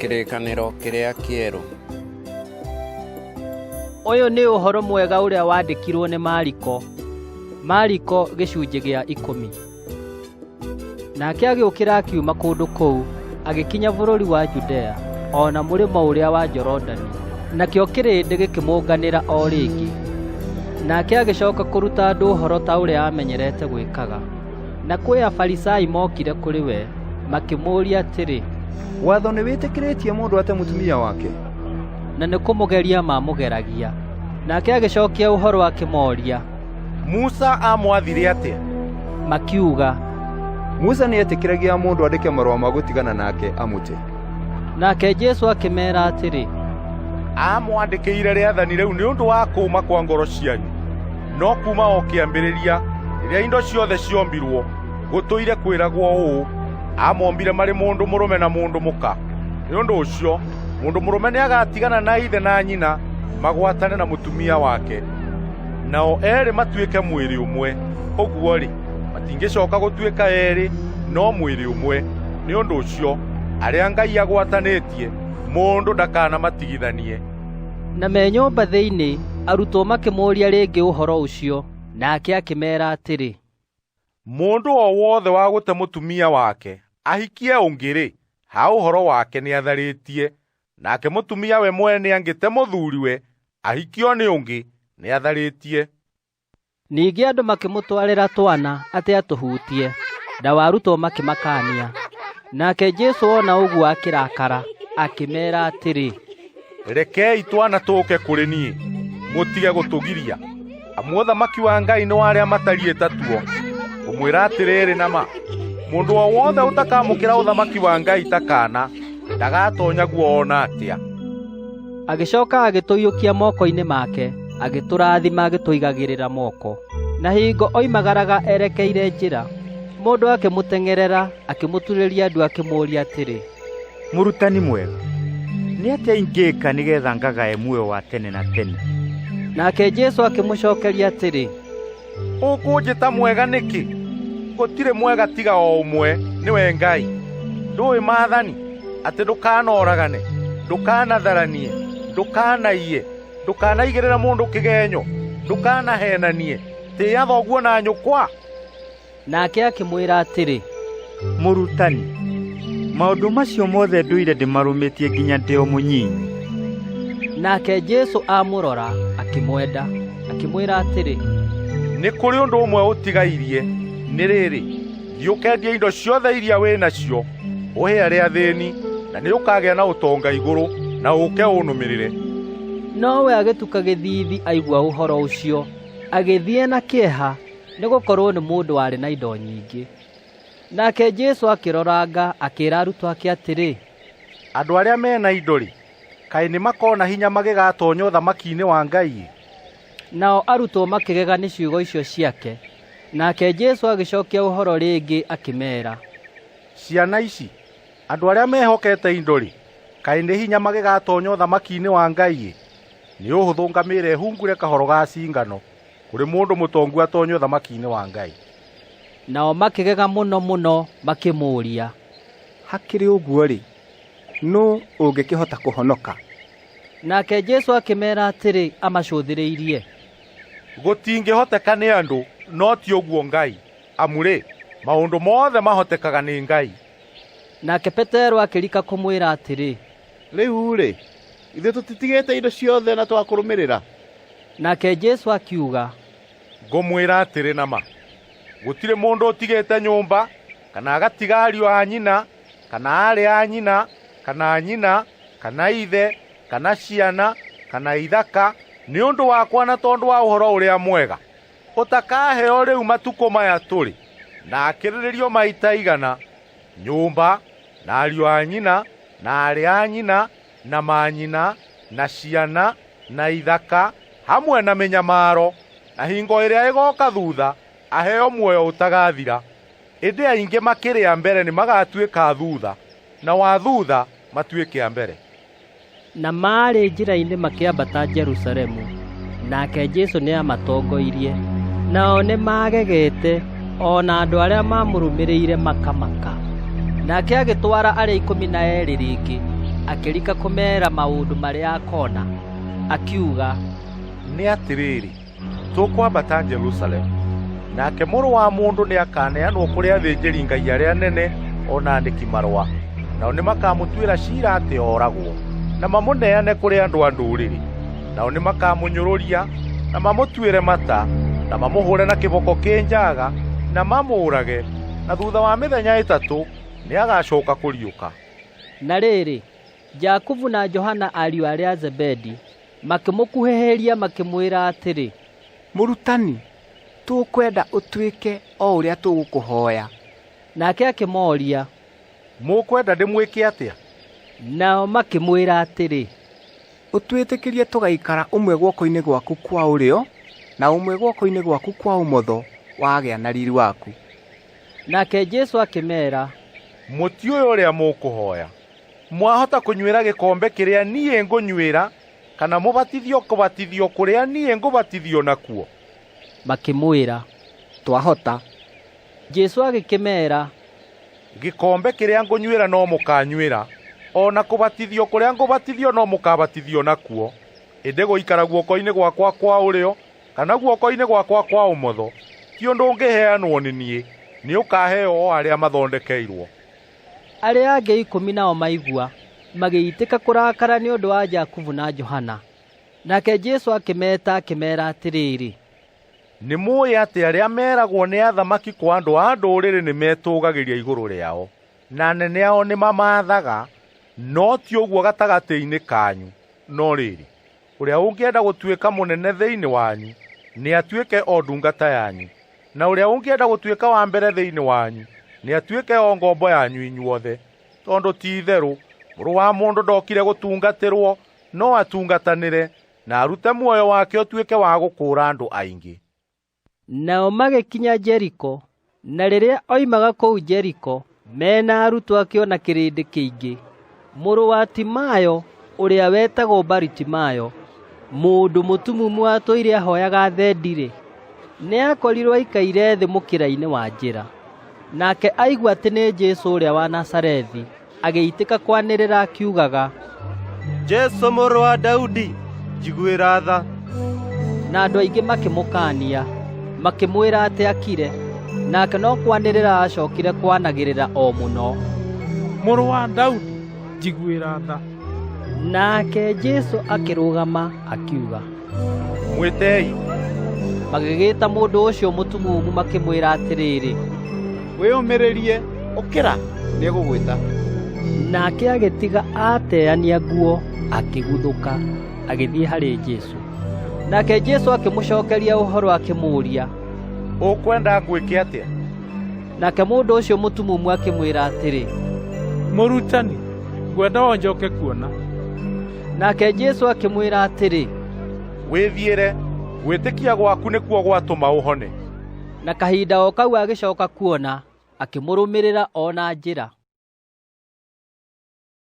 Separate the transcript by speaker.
Speaker 1: Kĩrĩkanĩro kĩrĩa kĩerũ.
Speaker 2: Ũyũ nĩ ũhoro mwega ũrĩa wandikirwo nĩ Mariko. Mariko gĩcunjĩ gĩa 10. Nake agĩũkĩra akiuma kũndũ kũu, agĩkinya bũrũri wa Judea, ona mũrĩmo ũrĩa wa Jorodani. Nakĩo kĩrĩndĩ gĩkĩmũnganĩra o rĩngĩ. Nake agĩcoka kũruta andũ ũhoro ta ũrĩa amenyerete gwĩkaga. Na kwĩ Afarisai mokire kũrĩ we, makĩmũũria atĩrĩ,
Speaker 3: watho nĩ wĩtĩkĩrĩtie mũndũ ate mũtumia wake?
Speaker 2: Na nĩ kũmũgeria mamũgeragia. Nake agĩcokia ũhoro akĩmoria,
Speaker 4: Musa amwathire atĩa?
Speaker 2: Makiuga,
Speaker 3: Musa nĩ etĩkĩragia mũndũ andĩke marũa ma gũtigana nake amũte.
Speaker 2: Nake Jesũ akĩmeera atĩrĩ,
Speaker 4: amwandĩkĩire rĩathani rĩu nĩ ũndũ wa kũũma kwa ngoro cianyu. No kuuma o kĩambĩrĩria, rĩrĩa indo ciothe ciombirwo, gũtũire kwĩragwo ũũ, amombire marĩ mũndũ mũrũme na mũndũ mũka. Nĩ ũndũ ũcio, mũndũ mũrũme nĩagatigana na ithe na nyina, magwatane na mũtumia wake, nao erĩ matuĩke mwĩrĩ ũmwe. Ũguo-rĩ, matingĩcoka gũtuĩka erĩ, no mwĩrĩ ũmwe. Nĩ ũndũ ũcio, arĩa Ngai agwatanĩtie, mũndũ ndakanamatigithanie.
Speaker 2: Na me nyũmba thĩinĩ, arutwo makĩmũũria rĩngĩ ũhoro ũcio, nake akĩmeera atĩrĩ,
Speaker 4: mũndũ o wothe wa gũte mũtumia wake ahikie ũngĩ-rĩ, ha ũhoro wake nĩ atharĩtie, nake mũtumia we mwene angĩte mũthuuriwe ahikio nĩ ũngĩ nĩ atharĩtie.
Speaker 2: Ningĩ andũ makĩmũtwarĩra twana atĩ atũhutie, nao arutwo makĩmakania. Nake Jesũ ona ũguo akĩrakara, akĩmeera atĩrĩ,
Speaker 4: rekei twana tũũke kũrĩ niĩ, mũtige gũtũgiria. Amu ũthamaki wa Ngai nĩ wa arĩa matariĩ ta tuo. Ngũmwĩra atĩrĩrĩ nama, mũndũ o wothe ũtakamũkĩra ũthamaki wa Ngai ta kaana, ndagatoonya guo ona atĩa.
Speaker 2: Agĩcoka agĩtũiyũkia moko-inĩ make, agĩtũrathima agĩtũigagĩrĩra moko. Na hingo oimagaraga erekeire njĩra, mũndũ akĩmũteng'erera, akĩmũturĩria ndu akĩmũũria atĩrĩ,
Speaker 5: mũrutani mwega, nĩ atĩa ingĩka nĩgetha ngagae muoyo wa tene na tene?
Speaker 2: Nake Jesũ akĩmũcokeria atĩrĩ,
Speaker 4: ũkũnjĩta mwega nĩkĩ? Gũtirĩ mwega tiga o ũmwe, nĩwe Ngai. Ndũĩ maathani atĩ ndũkanoragane, ndũkanatharanie, ndũkanaiye, ndũkanaigĩrĩra mũndũ kĩgenyo, ndũkanaheenanie, tĩĩa thoguo na nyũkwa.
Speaker 2: Nake akĩmwĩra atĩrĩ,
Speaker 5: mũrutani, maũndũ macio mothe ndũire ndĩmarũmĩtie nginya ndĩ o mũnyinyi.
Speaker 2: Nake Jesũ amũrora, akĩmwenda, akĩmwĩra atĩrĩ,
Speaker 4: nĩ kũrĩ ũndũ ũmwe ũtigairie, nĩ rĩrĩ, thiĩ ũkendie indo ciothe iria wĩ nacio, ũhe arĩa athĩni, na nĩ ũkagĩa na ũtonga igũrũ, na ũke ũnũmĩrĩre.
Speaker 2: Nowe agĩtuka gĩthiithi aigua ũhoro ũcio, agĩthiĩ na kĩeha, nĩ gũkorwo nĩ mũndũ warĩ na indo nyingĩ. Nake Jesũ akĩroranga, akĩĩra arutwo ake atĩrĩ,
Speaker 4: andũ arĩa mena indo-rĩ, kaĩ nĩ makona hinya magĩgatoonya ũthamaki-inĩ wa Ngai?
Speaker 2: Nao arutwo makĩgega nĩ ciugo icio ciake. Nake Jesũ agĩcokia ũhoro rĩngĩ akĩmeera,
Speaker 4: ciana ici, andũ arĩa mehokete indo-rĩ, kaĩ nĩ hinya magĩgatoonya ũthamaki-inĩ wa Ngai? Nĩ ũhũthũ ngamĩĩra ĩhungure kahoro ga cingano, kũrĩ mũndũ mũtongu atoonye ũthamaki-inĩ wa Ngai.
Speaker 2: Nao makĩgega mũno mũno, makĩmũũria,
Speaker 3: hakĩrĩ ũguo-rĩ, nũ ũngĩkĩhota kũhonoka?
Speaker 2: Nake Jesũ akĩmeera atĩrĩ amacũthĩrĩirie,
Speaker 4: gũtingĩhoteka nĩ andũ, no ti ũguo Ngai. Amu-rĩ, maũndũ mothe mahotekaga nĩ Ngai.
Speaker 2: Nake Petero akĩrika kũmwĩra atĩrĩ,
Speaker 6: rĩu-rĩ, ithuĩ tũtitigĩte indo ciothe na twakũrũmĩrĩra?
Speaker 2: Nake Jesũ akiuga,
Speaker 4: ngũmwĩra atĩrĩ nama, gũtirĩ mũndũ ũtigĩte nyũmba, kana agatiga ariũ a nyina, kana aarĩ a nyina, kana nyina, kana ithe, kana ciana, kana ithaka, nĩ ũndũ wakwa na tondũ wa ũhoro ũrĩa mwega, ũtakaheo rĩu matukũ maya tũrĩ, na akĩrĩrĩrio maita igana, nyũmba, na ariũ a nyina, na aarĩ a nyina, na manyina, na ciana, na ithaka, hamwe na mĩnyamaro, na hingo ĩrĩa ĩgoka thutha, aheo muoyo ũtagathira. Ĩndĩ aingĩ makĩrĩ a mbere nĩ magatuĩka thutha, na wa thutha matuĩke a mbere.
Speaker 2: Na maarĩ njĩra-inĩ makĩambata Jerusalemu, nake Jesũ nĩ amatongoirie, nao nĩ magegete, ona andũ arĩa mamũrũmĩrĩire makamaka. Nake agĩtwara arĩa 12 rĩngĩ, akĩrika kũmeera maũndũ marĩa akona, akiuga,
Speaker 4: nĩ atĩrĩrĩ, tũkwambata Jerusalemu, nake mũrũ wa mũndũ nĩ akaneanwo kũrĩ athĩnjĩri Ngai arĩa anene ona andĩki marũa, nao nĩ makamũtuĩra ciira atĩ oragwo, na mamũneane kũrĩ andũ a ndũrĩrĩ, nao nĩ makamũnyũrũria na mamũtuĩre mata, na mamũhũre na kĩboko kĩnjaga, na mamũũrage, na thutha wa mĩthenya ĩtatũ nĩ agacoka kũriũka.
Speaker 2: Na rĩrĩ, Jakubu na Johana ariũ arĩa a Zebedi makĩmũkuhĩhĩria makĩmwĩra atĩrĩ,
Speaker 7: Mũrutani, tũkwenda ũtuĩke o ũrĩa tũgũkũhoya.
Speaker 2: Nake akĩmooria,
Speaker 4: mũkwenda ndĩmwĩke atĩa?
Speaker 2: Nao makĩmwĩra atĩrĩ,
Speaker 7: Ũtwĩtĩkĩrie tũgaikara ũmwe guoko-inĩ gwaku kwa ũrĩo na ũmwe guoko-inĩ gwaku kwa ũmotho wagĩa na riri waku.
Speaker 2: Nake Jesũ akĩmeera,
Speaker 4: mũtiũĩ ũrĩa mũkũhoya. Mwahota kũnyuĩra gĩkombe kĩrĩa niĩ ngũnyuĩra, kana mũbatithio kũbatithio kũrĩa niĩ ngũbatithio nakuo?
Speaker 2: Makĩmwĩra,
Speaker 7: Twahota.
Speaker 2: Jesũ agĩkĩmeera,
Speaker 4: gĩkombe kĩrĩa ngũnyuĩra no mũkanyuĩra, ona kũbatithio kũrĩa ngũbatithio no mũkabatithio nakuo, ĩndĩ gũikara guoko-inĩ gwakwa kwa ũrĩo kana guoko-inĩ gwakwa kwa ũmotho ti ũndũ ũngĩheanwo nĩ niĩ, nĩ ũkaheo o arĩa mathondekeirwo.
Speaker 2: Arĩa angĩ 10 nao maigua magĩitĩka kũrakara nĩ ũndũ wa Jakubu na Johana. Nake Jesũ akĩmeeta akĩmeera atĩrĩrĩ,
Speaker 4: nĩ mũũĩ atĩ arĩa meragwo nĩ athamaki kwa andũ a ndũrĩrĩ nĩ metũũgagĩria igũrũ rĩao, na anene ao nĩ mamathaga, no ti ũguo gatagatĩ-inĩ kanyu. No rĩrĩ, ũrĩa ũngĩenda gũtuĩka mũnene thĩinĩ wanyu nĩ atuĩke o ndungata yanyu, na ũrĩa ũngĩenda gũtuĩka wa mbere thĩinĩ wanyu nĩ atuĩke o ngombo yanyu inyuothe. Tondũ ti-itherũ Mũrũ wa Mũndũ ndokire gũtungatĩrwo, no atungatanĩre, na arute muoyo wake ũtuĩke wa gũkũũra andũ aingĩ.
Speaker 2: Nao magĩkinya Jeriko, na rĩrĩa oimaga kũu Jeriko, mena arutwo ake ona kĩrĩndĩ kĩingĩ, mũrũ wa Timayo ũrĩa wetagwo Baritimayo, mũndũ mũtumumu watũire ahoyaga thendi-rĩ, nĩ akorirwo aikaire thĩ mũkĩra-inĩ wa njĩra. Nake aigua atĩ nĩ Jesũ ũrĩa wa Nazarethi, agĩitĩka kwanĩrĩra akiugaga,
Speaker 8: Jesũ mũrũ wa Daudi, njiguĩra tha.
Speaker 2: Na andũ aingĩ makĩmũkaania, makĩmwĩra atĩ akire, nake no kwanĩrĩra acokire kwanagĩrĩra o mũno,
Speaker 9: Mũrũ wa Daudi, njiguĩra tha.
Speaker 2: Nake Jesũ akĩrũgama akiuga,
Speaker 4: mwĩtei.
Speaker 2: Magĩgĩta mũndũ ũcio mũtumumu makĩmwĩra atĩrĩrĩ,
Speaker 6: wĩyũmĩrĩrie, ũkĩra, nĩ egũgwĩta.
Speaker 2: Nake agĩtiga ateania nguo, akĩguthũka, agĩthiĩ harĩ Jesũ. Nake Jesũ akĩmũcokeria ũhoro akĩmũũria,
Speaker 4: ũkwenda ngwĩke atĩa?
Speaker 2: Nake mũndũ ũcio mũtumumu akĩmwĩra atĩrĩ,
Speaker 9: Mũrutani, ngwenda o njoke kuona.
Speaker 2: Nake Jesũ akĩmwĩra atĩrĩ,
Speaker 4: wĩthiĩre, gwĩtĩkia gwaku nĩkuo gwatũma ũhone.
Speaker 2: Na kahinda o kau agĩcoka kuona, akĩmũrũmĩrĩra o na njĩra.